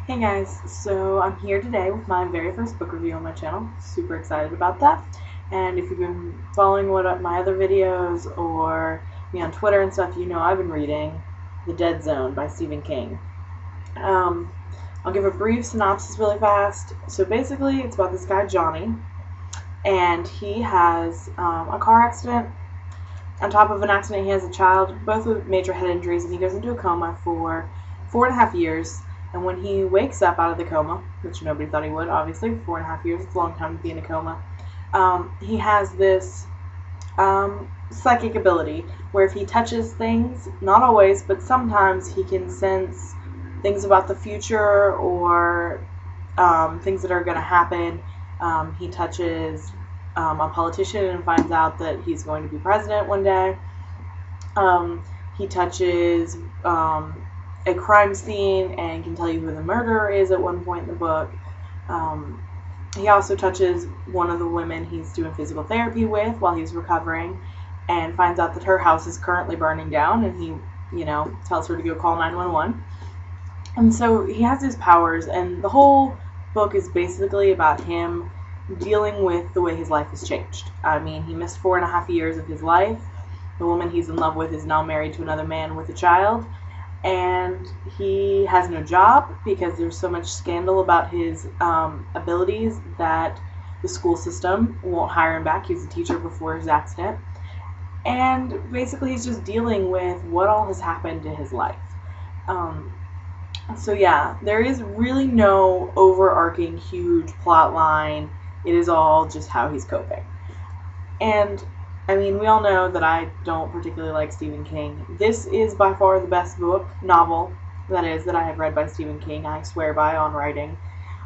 Hey guys, so I'm here today with my very first book review on my channel. Super excited about that. And if you've been following my other videos or me on Twitter and stuff, you know I've been reading The Dead Zone by Stephen King. I'll give a brief synopsis really fast. So basically it's about this guy Johnny, and he has a car accident. On top of an accident, he has a child, both with major head injuries, and he goes into a coma for 4.5 years. And when he wakes up out of the coma, which nobody thought he would, obviously, 4.5 years, it's a long time to be in a coma, he has this psychic ability where if he touches things, not always, but sometimes he can sense things about the future or things that are going to happen. He touches a politician and finds out that he's going to be president one day. He touches a crime scene and can tell you who the murderer is at one point in the book. He also touches one of the women he's doing physical therapy with while he's recovering and finds out that her house is currently burning down, and he, tells her to go call 911. And so he has these powers, and the whole book is basically about him dealing with the way his life has changed. I mean, he missed 4.5 years of his life. The woman he's in love with is now married to another man with a child. And he has no job because there's so much scandal about his abilities that the school system won't hire him back. He was a teacher before his accident. And basically he's just dealing with what all has happened to his life. So yeah, there is really no overarching huge plot line. It is all just how he's coping. And I mean, we all know that I don't particularly like Stephen King. This is by far the best novel, that I have read by Stephen King. I swear by on writing.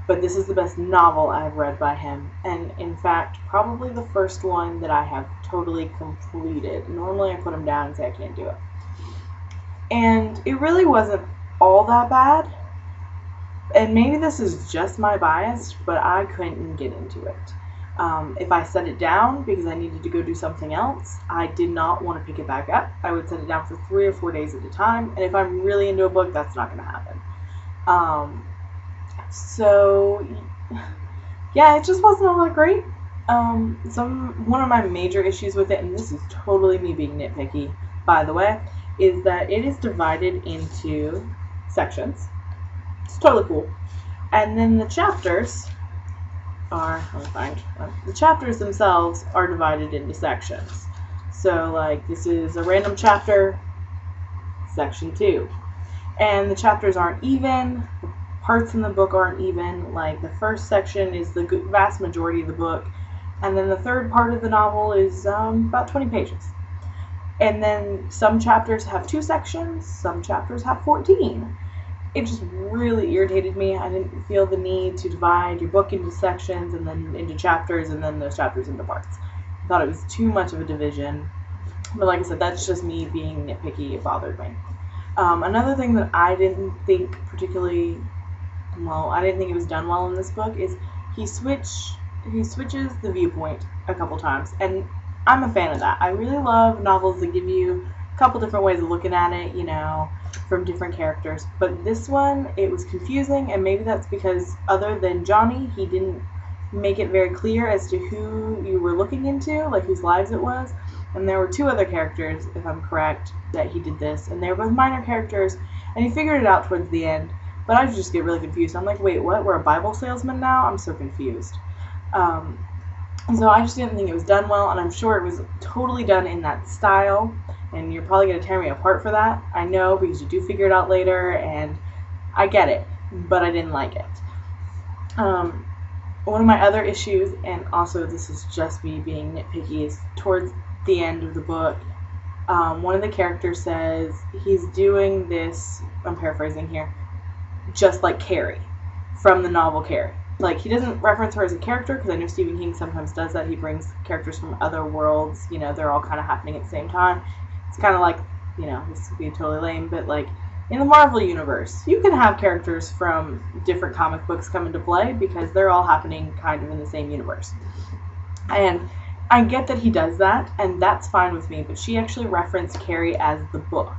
But this is the best novel I have read by him. And in fact, probably the first one that I have totally completed. Normally I put him down and say I can't do it. And it really wasn't all that bad. And maybe this is just my bias, but I couldn't get into it. If I set it down because I needed to go do something else, I did not want to pick it back up. I would set it down for 3 or 4 days at a time, and if I'm really into a book, that's not going to happen. So, yeah, it just wasn't all that great. One of my major issues with it, and this is totally me being nitpicky, by the way, is that it is divided into sections. It's totally cool. And then the chapters the chapters themselves are divided into sections. So, like, this is a random chapter, section 2. And the chapters aren't even. The parts in the book aren't even. Like, the first section is the vast majority of the book. And then the third part of the novel is about 20 pages. And then some chapters have 2 sections. Some chapters have 14. It just really irritated me. I didn't feel the need to divide your book into sections and then into chapters and then those chapters into parts. I thought it was too much of a division. But like I said, that's just me being nitpicky. It bothered me. Another thing that I didn't think particularly well, I didn't think it was done well in this book is he switches the viewpoint a couple times. And I'm a fan of that. I really love novels that give you a couple different ways of looking at it, from different characters. But this one, it was confusing, and maybe that's because other than Johnny, he didn't make it very clear as to who you were looking into, like whose lives it was. And there were 2 other characters, if I'm correct, that he did this, and they were both minor characters, and he figured it out towards the end. But I just get really confused. I'm like, wait, what? We're a Bible salesman now? I'm so confused. So I just didn't think it was done well, and I'm sure it was totally done in that style. And you're probably going to tear me apart for that. I know, because you do figure it out later, and I get it, but I didn't like it. One of my other issues, and also this is just me being nitpicky, is towards the end of the book, one of the characters says he's doing this, I'm paraphrasing here, just like Carrie, from the novel Carrie. Like, he doesn't reference her as a character, because I know Stephen King sometimes does that. He brings characters from other worlds, they're all kind of happening at the same time. It's kind of like, this would be totally lame, but like in the Marvel universe, you can have characters from different comic books come into play because they're all happening kind of in the same universe. And I get that he does that, and that's fine with me, but she actually referenced Carrie as the book.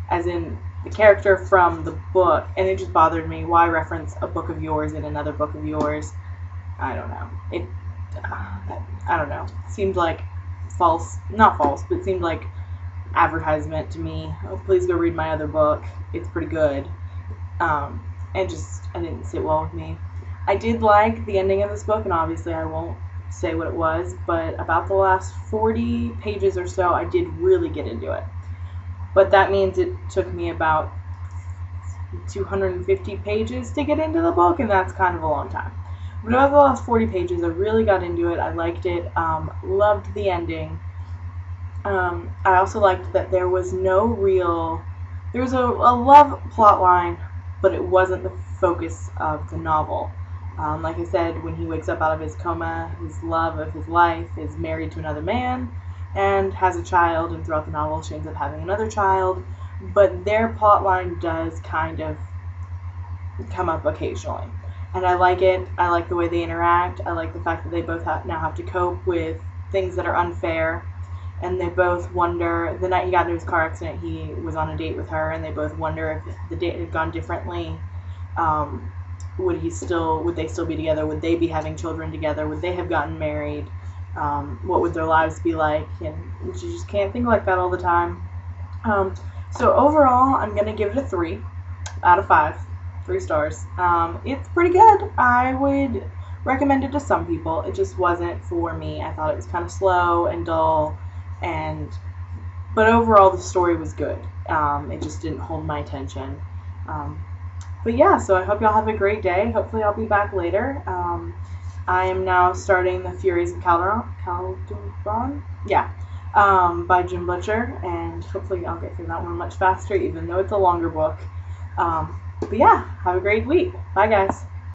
As in, the character from the book, and it just bothered me. Why reference a book of yours in another book of yours? I don't know. I don't know. It seemed like not false, but it seemed like advertisement to me. Oh, please go read my other book. It's pretty good. It didn't sit well with me. I did like the ending of this book, and obviously I won't say what it was, but about the last 40 pages or so, I did really get into it. But that means it took me about 250 pages to get into the book, and that's kind of a long time. But about the last 40 pages, I really got into it. I liked it. Loved the ending. I also liked that there was a love plot line, but it wasn't the focus of the novel. Like I said, when he wakes up out of his coma, his love of his life is married to another man and has a child, and throughout the novel she ends up having another child, but their plot line does kind of come up occasionally. And I like it. I like the way they interact. I like the fact that they both now have to cope with things that are unfair. And they both wonder, the night he got into his car accident, he was on a date with her, and they both wonder if the date had gone differently. Would they still be together? Would they be having children together? Would they have gotten married? What would their lives be like? And you just can't think like that all the time. So overall, I'm going to give it a 3 out of 5. 3 stars. It's pretty good. I would recommend it to some people. It just wasn't for me. I thought it was kind of slow and dull, but overall the story was good. It just didn't hold my attention. But yeah, so I hope y'all have a great day. Hopefully I'll be back later. I am now starting The Furies of Calderon. Yeah. By Jim Butcher, and hopefully I'll get through that one much faster, even though it's a longer book. But yeah, have a great week. Bye, guys.